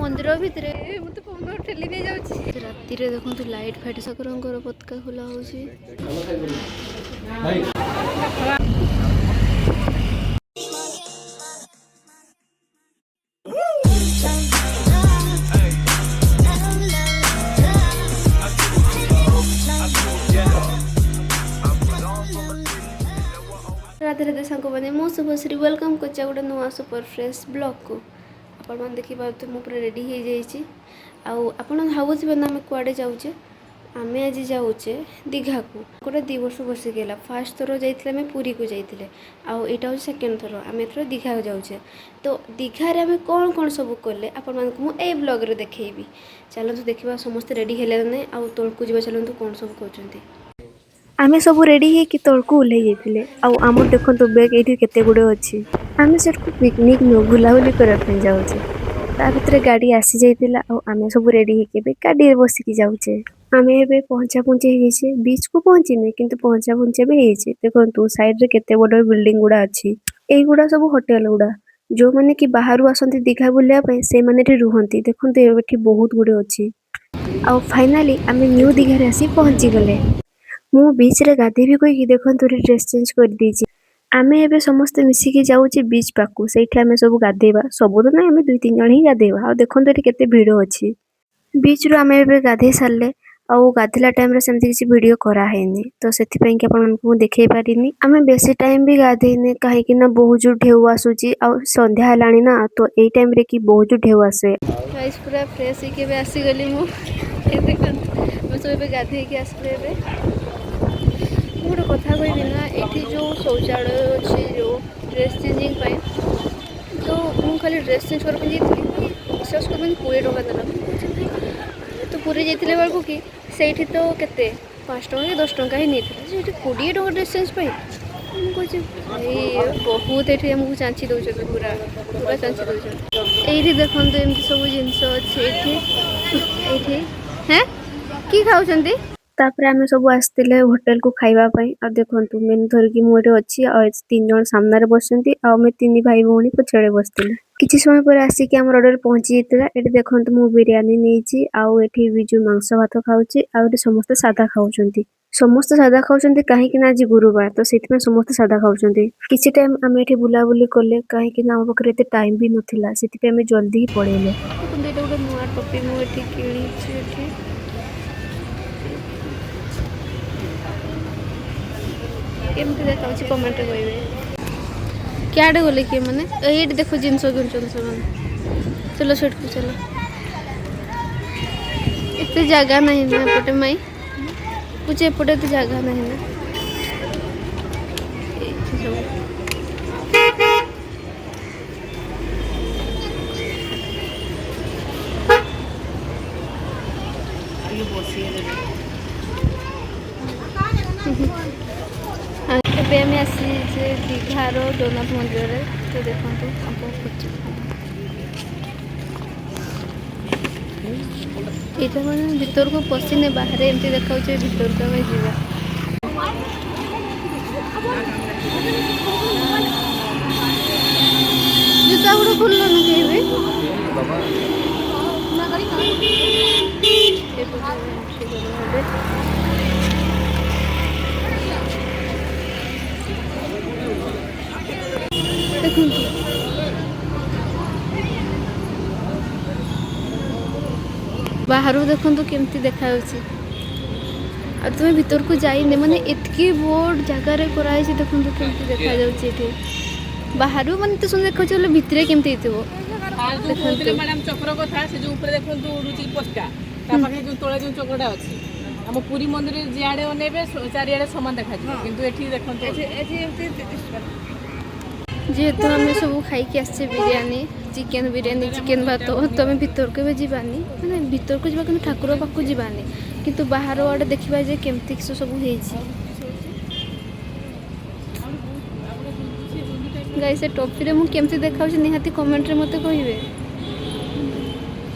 मंदिर भितर मत फोन ठेली नहीं जाऊँ राति देखो लाइट फाइट ठाकुर पताका खोला हो राधे राधे सांग मैंने मो शुभश्री वेलकम कर गोटे नुआ सुपर फ्रेश ब्लॉग को आपण देखी पारे मुझे पूरा रेडी हो जाइए आपण भावुवे ना आम कुआडे जाऊे आम आज जाऊे दीघा को गोटे 2 वर्ष बसिकला फास्ट थर जाइए पुरी को जाइए आईटा हूँ सेकेंड थर आम एथर दीघा जाऊे तो दीघार आम कौन कौन सब कले आपण मुझे ब्लॉग देखी चलतु देखा समस्त रेडी है ना आउ तौक जा चलतु कौन सब कहते आमे सब रेडी है कि तौक ओह्ल जाते आम देखो बैग ये केते गुड़े अच्छी आम से पिकनिक नु बुलाबुली करने जाऊे ता भर गाड़ी आसी जाइला आम सब रेडी है गाड़ी बसिकी जाऊे आम ए पहुँचा पहुँचे बीच को पहुँचने कि पहुँचा पहुँचा भी होइए देखो साइड रे केते बड़ बिल्डिंग गुड़ा अच्छी यहीगुड़ा सब होटेल गुड़ा जो मैंने कि बाहर आसती दीघा बुलाया से मैंने रुहती देखो ये बहुत गुड़े अच्छी आउ फाइनाली आम न्यू दीघार आसी पहुँची गले मु बीच रे गाधेबी कहीकि देखो ड्रेस चेंज कर दीजिए आम ए समस्ते मिसिकी जाऊे बीच पाक से आम सब गाधेबा सब तो ना आम 2-3 जन ही गाधेबा देखो ये केते भिड़ अच्छी बीच रू आम ए गाधे सारे आउ गाधेला टाइम सेमती किसी वीडियो करानी तो से देखे पारिनी आम बेसी टाइम भी गाधेने कहीं बहुत जो ढेउ आसूची आ संध्या है ना तो यही टाइम रे कि बहुत जो ढेउ आसे पूरा फ्रेश होके आसीगली मुझे सब गाधे आसले गोटे कथा कहबी ना ये जो शौचालय अच्छे जो ड्रेस चेंजिंग तो मुझे खाली ड्रेस चेंज करके विश्वास कर 20 टका देला तो पूरी जाते बेलू कि से तो के 5 टका 10 टका ही नहीं 20 टका ड्रेस चेंज मुझे बहुत ये आमको चाँची दौरान पूरा पूरा चाँची दौरान ये देखो एमती सब जिनस अच्छे हैं कि खाऊँ तापर आम सब आसते होटेल को खावाई आ देखु मेनू धरिकी मुझे अच्छी 3 जन सामने बसती आम 3 भाई भौणी पछाड़े बसते किसी समय पर आसिक आम ऑर्डर पहुंची जाता ये देखो मु बिरियानी नहीं आउ एठी बिजु मांस भात खाऊँ आउ समस्त सादा खाऊँ समस्त सादा खाऊँ कहीं आज गुरुवार तो से समस्त सादा खाऊँ किसी टाइम आम ये बुलाबुली कले कहीं आम पाखे एत टाइम भी नाला से जल्दी ही पड़ेले गोटे नुआ टोपी मुझे कि केमती देखा कमेंट कहे क्या गले किए मैंने ये देखो जिनस किन चलो सेठ को चलो एत जगह नहीं ना एपटे माई कुछ एपटे एत जगह नहीं ना आम आसी दीघार जगन्नाथ मंदिर तो देखो ये मैंने भीतर को पशिने बाहर एमती देखा भीतर को आम जा जूता गुड़ा खोल बाहर देखो केमती देखा तुम्हें भीतर को जाइने माने इतकी बोर्ड जगार कराई देखो केमती देखा जाए बाहर माने तो सुन देखा भितर केमती मैडम चक्र कथा से जो ऊपर देखो उड़ूची पस्टा तापाखे जो तले जो चक्रटा अच्छी आम पुरी मंदिर जियाड़े अनेबे चारियाड़े समान देखा किंतु एठी देखो जेहेतु आम सब खाई आसचे बिरयानी चिकेन भात तो आम भीतर को जावानी मैंने भीतर को जावा ठाकुर पाक जावानी किंतु बाहर आड़े देखा जे केमती सब गाई से टॉपी मुझे केमती देखा निहाती कमेंट रे मत कहे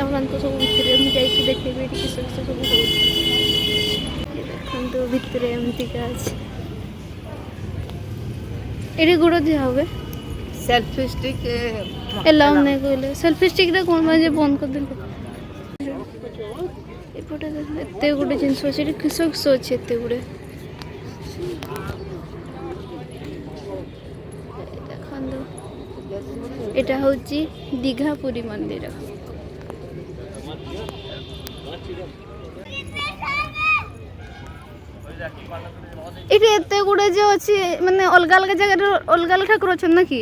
आप सब भितर मुझे देखेबी किस किस सब देखो भितर एमतीका ये गोड़ दिया हुए सेल्फी स्टिक एलाउ नहीं कहले सेल्फी स्टिक रे कोन माजे बंद कर देल एपटे एते गुटे जिनिस अच्छे किस किस अच्छे एते गुटे देखो एटा होची दीघा पुरी मंदिर एटी एते गुटे जे अछि माने अलग अलग जगह अलग अलग ठाकुर अछन ना कि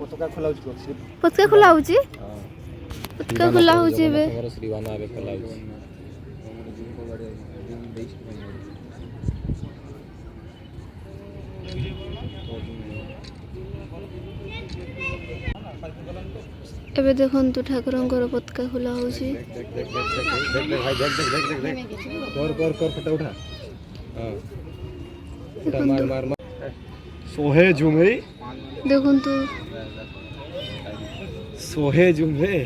पताका खोला होची पताका खोला होची पताका खोला होची बे श्रीवाना आबे खोला होची एबे देखंतु ठाकुरंकर पताका खोला होची देख भाई देख कर फोटो उठा हां उठा मार सोहे झुमरी देखंतु सोहे झुमरे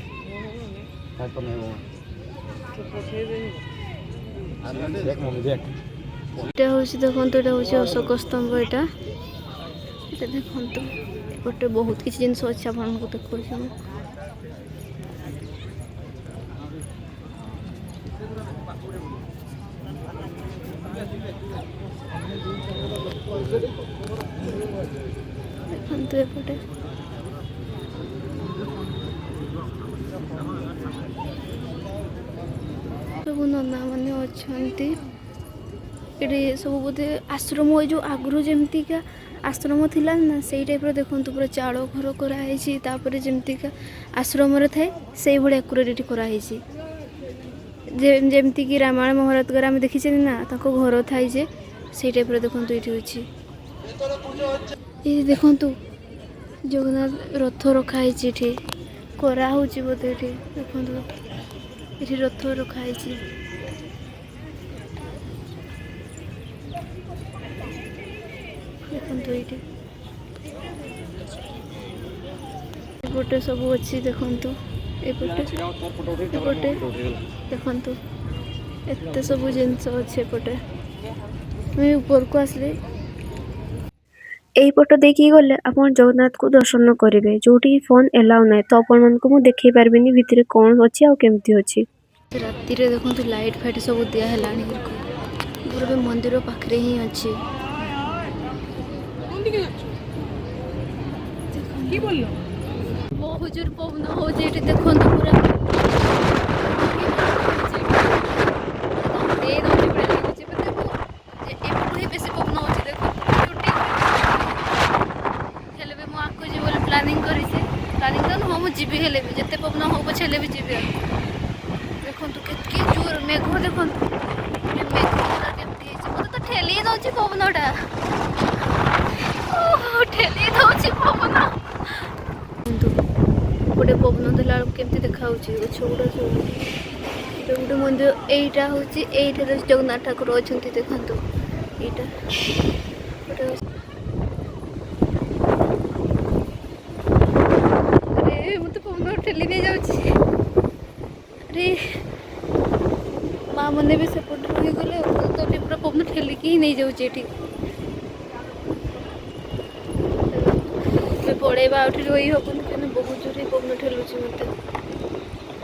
देख मम्मी देख এটা হচ্ছে দেখন্তু এটা হচ্ছে অশোক স্তম্ভ এটা এটা দেখন্তু এপটে বহুত কিছু জিনিস আছে আপনাকে দেখুছি আমি দেখন্তু এপটে ସବୁ ନନାମାନେ ଅଛନ୍ତି ଏଠି ସବୁ ବୋଧେ ଆଶ୍ରମ ଏ ଯେଉଁ ଆଗରୁ ଯେମିତିକା ଆଶ୍ରମ ଥିଲା ନା ସେଇ ଟାଇପ୍ର ଦେଖନ୍ତୁ ପୁରା ଚାଳ ଘର କରାହେଇଛି ତାପରେ ଯେମିତିକା ଆଶ୍ରମରେ ଥାଏ ସେଇଭଳିଆ ଆକୁରେଟ୍ ଏଠି କରାହେଇଛି ଯେମିତିକି ରାମାୟଣ ମହାଭାରତରେ ଆମେ ଦେଖିଛନ୍ତି ନା ତାଙ୍କ ଘର ଥାଏ ଯେ ସେଇ ଟାଇପ୍ର ଦେଖନ୍ତୁ ଏଠି ଅଛି ଏଠି ଦେଖନ୍ତୁ ଜଗନ୍ନାଥ ରଥ ରଖାହେଇଛି ଏଠି କରାହେଉଛି ବୋଧେ ଏଠି ଦେଖନ୍ତୁ ଏଠି ରଥ ରଖାହେଇଛି ଦେଖନ୍ତୁ ଏଇଠି ଏପଟେ ସବୁ ଅଛି ଦେଖନ୍ତୁ ଏପଟେ ଏପଟେ ଦେଖନ୍ତୁ ଏତେ ସବୁ ଜିନିଷ ଅଛି ଏପଟେ ଆମେ ଉପରକୁ ଆସିଲେ এইপଟ দেখি গলে ଆପଣ ଜଗନ୍ନାଥକୁ ଦର୍ଶନ କରିବେ ଯୋଉଠି ଫୋନ୍ ଏଲାଉ ନାହିଁ ତ ଆପଣମାନଙ୍କୁ ମୁଁ ଦେଖେଇ ପାରିବିନି ଭିତରେ କ'ଣ ଅଛି ଆଉ କେମିତି ଅଛି। ରାତିରେ ଦେଖନ୍ତୁ ଲାଇଟ୍ ଫାଇଟ୍ ସବୁ ଦିଆ ହେଲାଣି ପୁରା ମନ୍ଦିର ପାଖରେ ହିଁ ଅଛି ବହୁତ ଜୋର ପବନ ହଉଛି ଏଠି ଦେଖନ୍ତୁ ପୁରା ବେଶୀ ପବନ ହଉଛି ଦେଖନ୍ତୁ ହେଲେ ବି ମୁଁ ଆଗକୁ ଯିବି ବୋଲି ପ୍ଲାନିଂ କରିଛି ପ୍ଲାନିଂ ତ ନୁହଁ ମୁଁ ଯିବି ହେଲେ ବି ଯେତେ ପବନ ହଉ ପଛେ ହେଲେ ବି ଯିବି ଆଉ ଦେଖନ୍ତୁ କେତକି ଜୋର ମେଘ ଦେଖନ୍ତୁ ମେଘ କେମିତି ହେଇଛି ମୋତେ ତ ଠେଲି ଦେଉଛି ପବନଟା ଠେଲି ଦେଉଛି ପବନ ଗୋଟେ ପବନ ଦେଲା ବେଳକୁ କେମିତି ଦେଖାଯାଉଛି ଗଛ ଗୁଡ଼ା ସବୁ ଗୋଟେ ମନ୍ଦିର ଏଇଟା ହେଉଛି ଏଇଠାରେ ଜଗନ୍ନାଥ ଠାକୁର ଅଛନ୍ତି ଦେଖନ୍ତୁ ଏଇଟା ଗୋଟେ ଆରେ ମୋତେ ପବନ ଠେଲି ନେଇଯାଉଛି ଆରେ ମା' ମାନେ ବି ସେପଟେ ରହିଗଲେ ତ ପୁରା ପବନ ଠେଲିକି ହିଁ ନେଇଯାଉଛି ଏଠି ପଳେଇବା ଆଉ ଏଠି ରହି ହେବନି କାହିଁକିନା ବହୁତ ଜୋରରେ ପବନ ଠେଲୁଛି ମୋତେ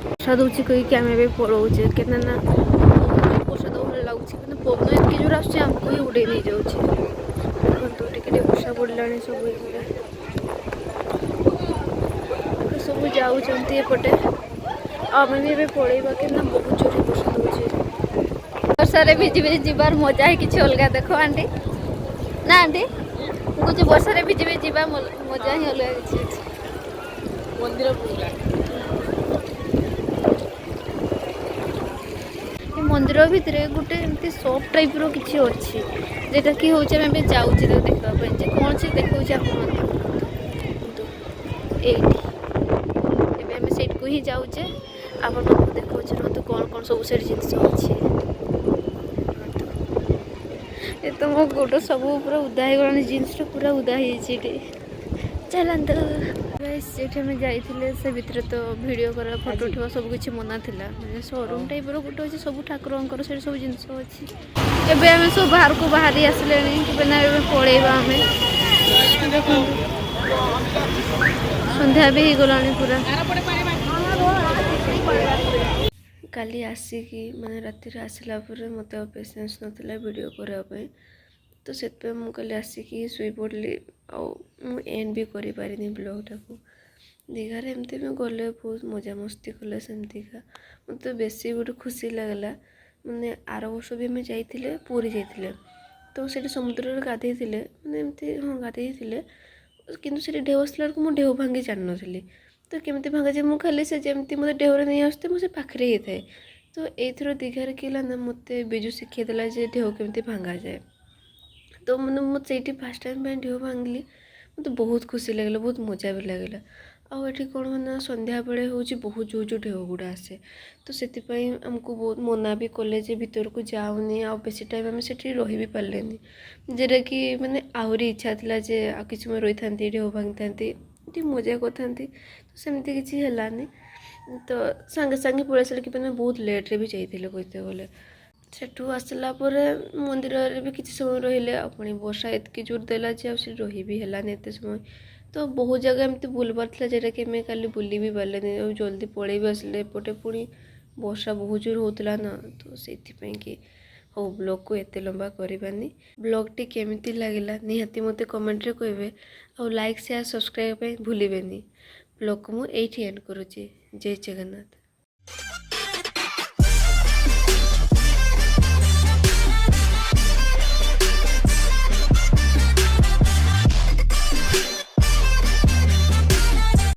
ବର୍ଷା ଦେଉଛି କହିକି ଆମେ ଏବେ ପଳଉଛେ କାହିଁକିନା ନା ବର୍ଷା ଦେବ ଭଲ ଲାଗୁଛି କିନ୍ତୁ ପବନ ଏତିକି ଜୋର ଆସୁଛି ଆମକୁ ହିଁ ଉଡ଼େଇ ନେଇଯାଉଛି ଦେଖନ୍ତୁ ଟିକେ ଟିକେ ବର୍ଷା ପଡ଼ିଲାଣି ସବୁ ଏପଟେ ସବୁ ଯାଉଛନ୍ତି ଏପଟେ ଆମେ ବି ଏବେ ପଳେଇବା କାହିଁକିନା ବହୁତ ଜୋରରେ ବର୍ଷା ଦେଉଛି ବର୍ଷାରେ ଭିଜି ଭିଜି ଯିବାର ମଜା ହିଁ କିଛି ଅଲଗା ଦେଖ ଆଣ୍ଟି ନା ଆଣ୍ଟି ମୁଁ କହୁଛି ବର୍ଷାରେ ଭିଜି ଭିଜି ଯିବା ମଜା ହିଁ ଅଲଗା କିଛି ଅଛି ମନ୍ଦିର ବୁଲିଲା ଏ ମନ୍ଦିର ଭିତରେ ଗୋଟେ ଏମିତି ସପ୍ ଟାଇପ୍ର କିଛି ଅଛି ଯେଉଁଟାକି ହେଉଛି ଆମେ ଏବେ ଯାଉଛେ ତାକୁ ଦେଖିବା ପାଇଁ ଯେ କ'ଣ ସେ ଦେଖାଉଛି ଆପଣମାନଙ୍କୁ ଏଇଠି ଏବେ ଆମେ ସେଇଠିକୁ ହିଁ ଯାଉଛେ ଆପଣମାନଙ୍କୁ ଦେଖାଉଛି ରୁହନ୍ତୁ କ'ଣ କ'ଣ ସବୁ ସେଇଠି ଜିନିଷ ଅଛି ଏ ତ ମୋ ଗୋଡ଼ ସବୁ ପୁରା ଉଦା ହେଇଗଲାଣି ଜିନ୍ସଟା ପୁରା ଉଦା ହେଇଯାଇଛି ଏଠି ଚାଲନ୍ତୁ ସେଇଠି ଆମେ ଯାଇଥିଲେ ସେ ଭିତରେ ତ ଭିଡ଼ିଓ କରିବା ଫଟୋ ଉଠିବା ସବୁ କିଛି ମନା ଥିଲା ମାନେ ସୋରୁମ୍ ଟାଇପ୍ର ଗୋଟେ ଅଛି ସବୁ ଠାକୁରଙ୍କର ସେଇଠି ସବୁ ଜିନିଷ ଅଛି ଏବେ ଆମେ ସବୁ ବାହାରକୁ ବାହାରି ଆସିଲେଣି ଏବେ ନା ଏବେ ପଳେଇବା ଆମେ ଦେଖନ୍ତୁ ସନ୍ଧ୍ୟା ବି ହେଇଗଲାଣି ପୁରା। ଆରପଟେ ପାଣି କାଲି ଆସିକି ମାନେ ରାତିରେ ଆସିଲା ପରେ ମୋତେ ଆଉ ପେସେନ୍ସ ନଥିଲା ଭିଡ଼ିଓ କରିବା ପାଇଁ, ତ ସେଥିପାଇଁ ମୁଁ କାଲି ଆସିକି ଶୋଇପଡ଼ିଲି। ଆଉ ମୁଁ ଏଣ୍ଡ ବି କରିପାରିନି ବ୍ଲଗ୍ଟାକୁ। ଦୀଘାରେ ଏମିତି ବି ଗଲେ ବହୁତ ମଜାମସ୍ତି କଲେ ସେମିତିକା। ମୋତେ ବେଶୀ ଗୋଟେ ଖୁସି ଲାଗିଲା, ମାନେ ଆର ବର୍ଷ ବି ଆମେ ଯାଇଥିଲେ ପୁରୀ ଯାଇଥିଲେ, ତ ସେଠି ସମୁଦ୍ରରେ ଗାଧେଇଥିଲେ, ମାନେ ଏମିତି ହଁ ଗାଧେଇଥିଲେ, କିନ୍ତୁ ସେଠି ଢେଉ ଆସିଲା ବେଳକୁ ମୁଁ ଢେଉ ଭାଙ୍ଗି ଜାଣିନଥିଲି। ତ କେମିତି ଭାଙ୍ଗାଯାଏ, ମୁଁ ଖାଲି ସେ ଯେମିତି ମୋତେ ଢେଉରେ ନେଇ ଆସୁଥାଏ ମୁଁ ସେ ପାଖରେ ହେଇଥାଏ। ତ ଏଇଥର ଦୀଘାରେ କି ହେଲା ନା ମୋତେ ବିଜୁ ଶିଖେଇ ଦେଲା ଯେ ଢେଉ କେମିତି ଭାଙ୍ଗାଯାଏ। ତ ମାନେ ମୁଁ ସେଇଠି ଫାର୍ଷ୍ଟ ଟାଇମ୍ ପାଇଁ ଢେଉ ଭାଙ୍ଗିଲି। ମୋତେ ବହୁତ ଖୁସି ଲାଗିଲା, ବହୁତ ମଜା ବି ଲାଗିଲା। ଆଉ ଏଠି କ'ଣ ନା ସନ୍ଧ୍ୟାବେଳେ ହେଉଛି ବହୁତ ଜୋର ଜୋର ଢେଉ ଗୁଡ଼ା ଆସେ, ତ ସେଥିପାଇଁ ଆମକୁ ବହୁତ ମନା ବି କଲେ ଯେ ଭିତରକୁ ଯାଉନି। ଆଉ ବେଶୀ ଟାଇମ୍ ଆମେ ସେଠି ରହି ବି ପାରିଲେନି, ଯେଉଁଟାକି ମାନେ ଆହୁରି ଇଚ୍ଛା ଥିଲା ଯେ ଆଉ କିଛି ସମୟ ରହିଥାନ୍ତି, ଢେଉ ଭାଙ୍ଗିଥାନ୍ତି, ଟିକେ ମଜା କରିଥାନ୍ତି। ତ ସେମିତି କିଛି ହେଲାନି, ତ ସାଙ୍ଗେ ସାଙ୍ଗେ ପଳେଇ ଆସିଲେ କି ମାନେ ବହୁତ ଲେଟ୍ରେ ବି ଯାଇଥିଲେ କହିତେ ଗଲେ। ସେଠୁ ଆସିଲା ପରେ ମନ୍ଦିରରେ ବି କିଛି ସମୟ ରହିଲେ, ଆଉ ପୁଣି ବର୍ଷା ଏତିକି ଜୋର ଦେଲା ଯେ ଆଉ ସେଠି ରହି ବି ହେଲାନି ଏତେ ସମୟ। ତ ବହୁତ ଜାଗା ଏମିତି ବୁଲିବାର ଥିଲା ଯେଉଁଟାକି ଆମେ କାଲି ବୁଲି ବି ପାରିଲେନି, ଆଉ ଜଲ୍ଦି ପଳେଇ ବି ଆସିଲେ। ଏପଟେ ପୁଣି ବର୍ଷା ବହୁତ ଜୋର ହେଉଥିଲା ନା, ତ ସେଇଥିପାଇଁ କି ହଉ ବ୍ଲଗ୍କୁ ଏତେ ଲମ୍ବା କରିବାନି। ବ୍ଲଗ୍ଟି କେମିତି ଲାଗିଲା ନିହାତି ମୋତେ କମେଣ୍ଟରେ କହିବେ, ଆଉ ଲାଇକ୍ ସେୟାର ସବସ୍କ୍ରାଇବ୍ ପାଇଁ ଭୁଲିବେନି। ବ୍ଲଗ୍କୁ ମୁଁ ଏଇଠି ଏଣ୍ଡ କରୁଛି। ଜୟ ଜଗନ୍ନାଥ।